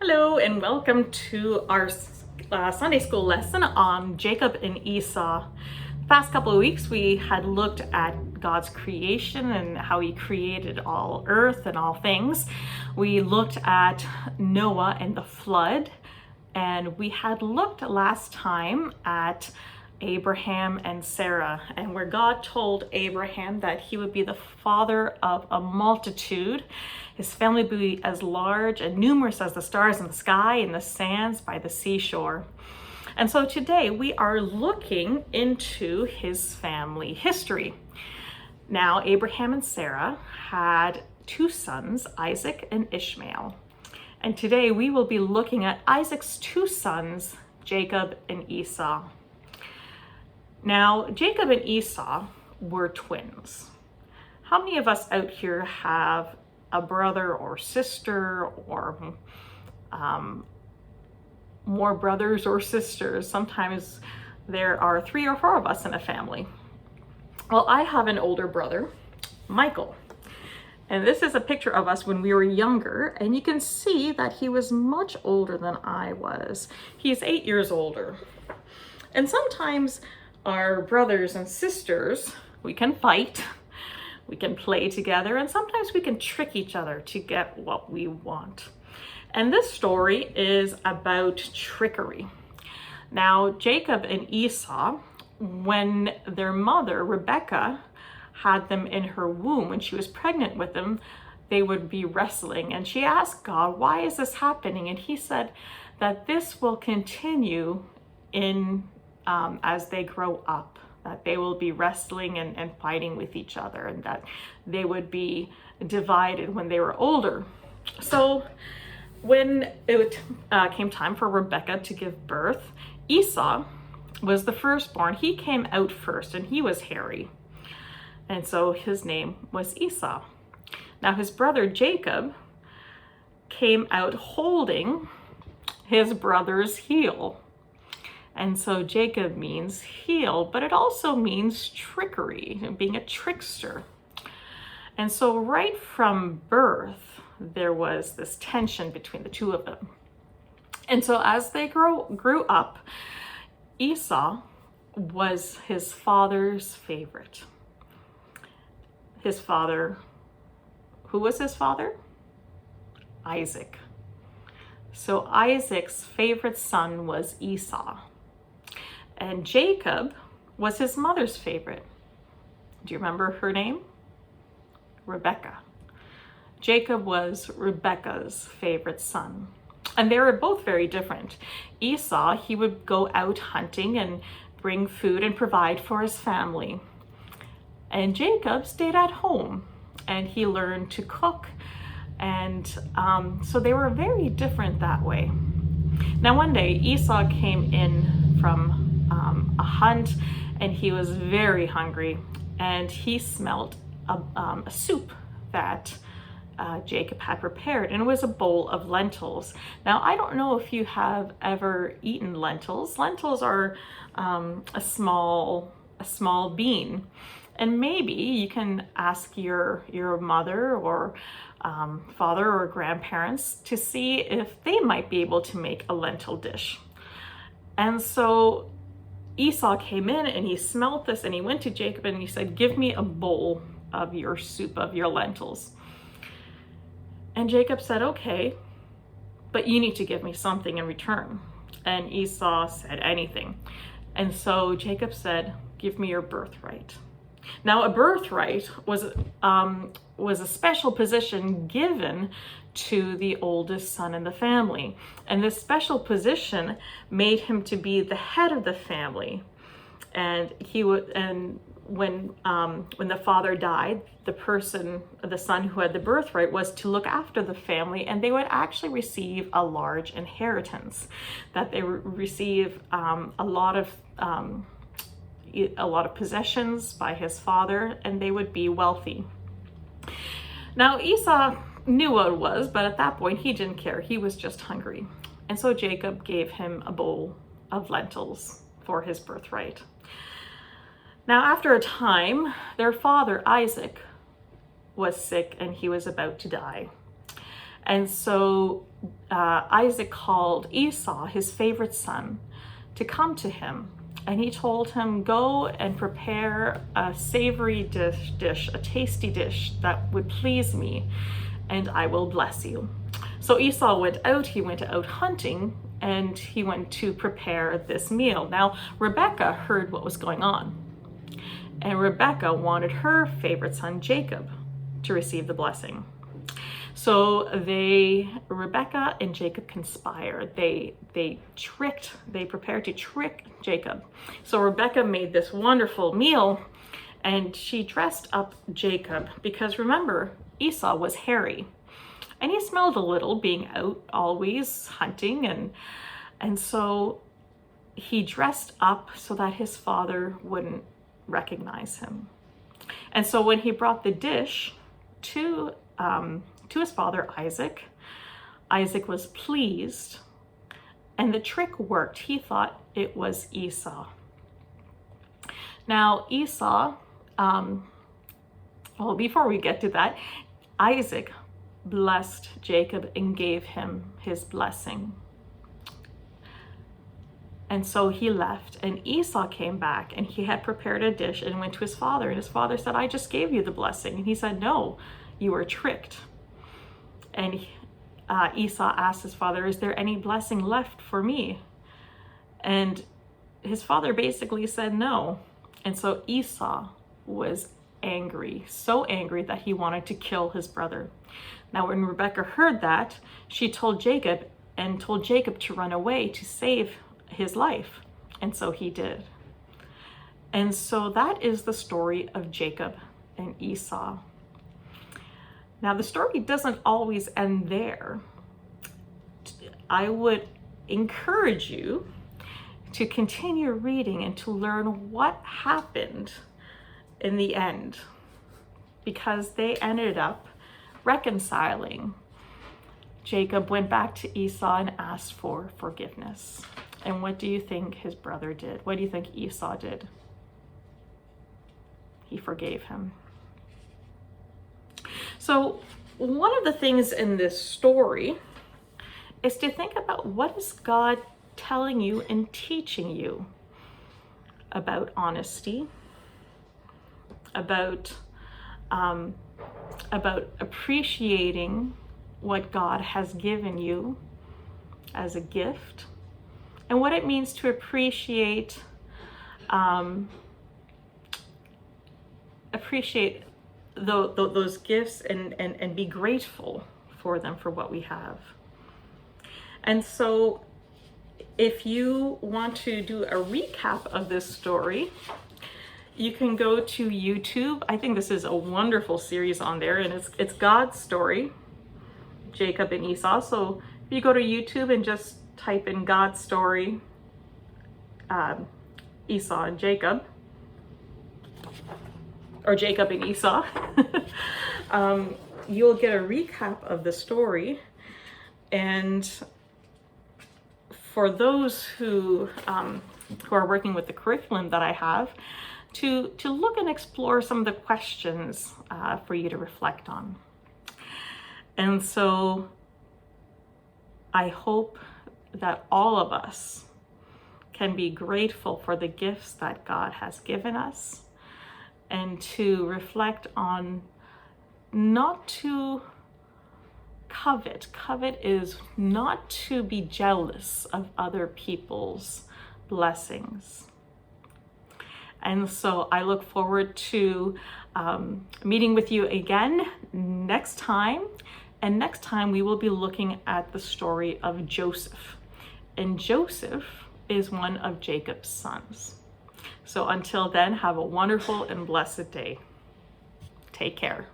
Hello and welcome to our Sunday school lesson on Jacob and Esau. The past couple of weeks we had looked at God's creation and how he created all earth and all things. We looked at Noah and the flood, and we had looked last time at Abraham and Sarah, and where God told Abraham that he would be the father of a multitude. His family would be as large and numerous as the stars in the sky and the sands by the seashore. And so today we are looking into his family history. Now, Abraham and Sarah had two sons, Isaac and Ishmael. And today we will be looking at Isaac's two sons, Jacob and Esau. Now, Jacob and Esau were twins. How many of us out here have a brother or sister or more brothers or sisters? Sometimes there are 3 or 4 of us in a family. Well, I have an older brother, Michael. And this is a picture of us when we were younger, and you can see that he was much older than I was. He's 8 years older. And sometimes our brothers and sisters, we can fight, we can play together, and sometimes we can trick each other to get what we want. And this story is about trickery. Now, Jacob and Esau, when their mother, Rebecca, had them in her womb, when she was pregnant with them, they would be wrestling. And she asked God, why is this happening? And he said that this will continue as they grow up, that they will be wrestling and fighting with each other, and that they would be divided when they were older. So when it came time for Rebecca to give birth, Esau was the firstborn. He came out first, and he was hairy. And so his name was Esau. Now his brother Jacob came out holding his brother's heel. And so Jacob means heel, but it also means trickery, being a trickster. And so right from birth, there was this tension between the two of them. And so as they grew up, Esau was his father's favorite. His father, who was his father? Isaac. So Isaac's favorite son was Esau. And Jacob was his mother's favorite. Do you remember her name? Rebecca. Jacob was Rebecca's favorite son. And they were both very different. Esau, he would go out hunting and bring food and provide for his family. And Jacob stayed at home and he learned to cook. And so they were very different that way. Now one day Esau came in from a hunt, and he was very hungry, and he smelled a soup that Jacob had prepared, and it was a bowl of lentils. Now I don't know if you have ever eaten lentils. Lentils are a small bean, and maybe you can ask your mother or father or grandparents to see if they might be able to make a lentil dish. And so Esau came in and he smelled this, and he went to Jacob and he said, give me a bowl of your soup, of your lentils. And Jacob said, okay, but you need to give me something in return. And Esau said, anything. And so Jacob said, give me your birthright. Now a birthright was a special position given to the oldest son in the family. And this special position made him to be the head of the family. And when the father died, the son who had the birthright was to look after the family, and they would actually receive a large inheritance, that they would receive a lot of possessions by his father, and they would be wealthy. Now Esau knew what it was, but at that point he didn't care. He was just hungry. And so Jacob gave him a bowl of lentils for his birthright. Now after a time, their father Isaac was sick and he was about to die. And so Isaac called Esau, his favorite son, to come to him. And he told him, go and prepare a savory dish, a tasty dish that would please me, and I will bless you. So Esau went out hunting, and he went to prepare this meal. Now, Rebekah heard what was going on, and Rebekah wanted her favorite son, Jacob, to receive the blessing. So Rebekah and Jacob conspired. They prepared to trick Jacob. So Rebekah made this wonderful meal, and she dressed up Jacob, because remember, Esau was hairy and he smelled a little, being out always hunting, and so he dressed up so that his father wouldn't recognize him. And so when he brought the dish to his father Isaac, Isaac was pleased, and the trick worked. He thought it was Esau. Now Esau, well, before we get to that, Isaac blessed Jacob and gave him his blessing. And so he left, and Esau came back, and he had prepared a dish and went to his father, and his father said, I just gave you the blessing. And he said, no, you were tricked. And Esau asked his father, is there any blessing left for me? And his father basically said no. And so Esau was angry, so angry that he wanted to kill his brother. Now, when Rebekah heard that, she told Jacob to run away to save his life. And so he did. And so that is the story of Jacob and Esau. Now, the story doesn't always end there. I would encourage you to continue reading and to learn what happened in the end, because they ended up reconciling. Jacob went back to Esau and asked for forgiveness. And what do you think his brother did? What do you think Esau did? He forgave him. So one of the things in this story is to think about, what is God telling you and teaching you about honesty, about appreciating what God has given you as a gift, and what it means to appreciate those gifts and be grateful for them, for what we have. And so if you want to do a recap of this story, you can go to YouTube. I think this is a wonderful series on there, and it's God's story, Jacob and Esau. So if you go to YouTube and just type in God's story, Esau and Jacob, or Jacob and Esau, you'll get a recap of the story. And for those who are working with the curriculum that I have, to look and explore some of the questions for you to reflect on. And so I hope that all of us can be grateful for the gifts that God has given us, and to reflect on not to covet. Covet is not to be jealous of other people's blessings. And so I look forward to meeting with you again next time. And next time we will be looking at the story of Joseph. And Joseph is one of Jacob's sons. So until then, have a wonderful and blessed day. Take care.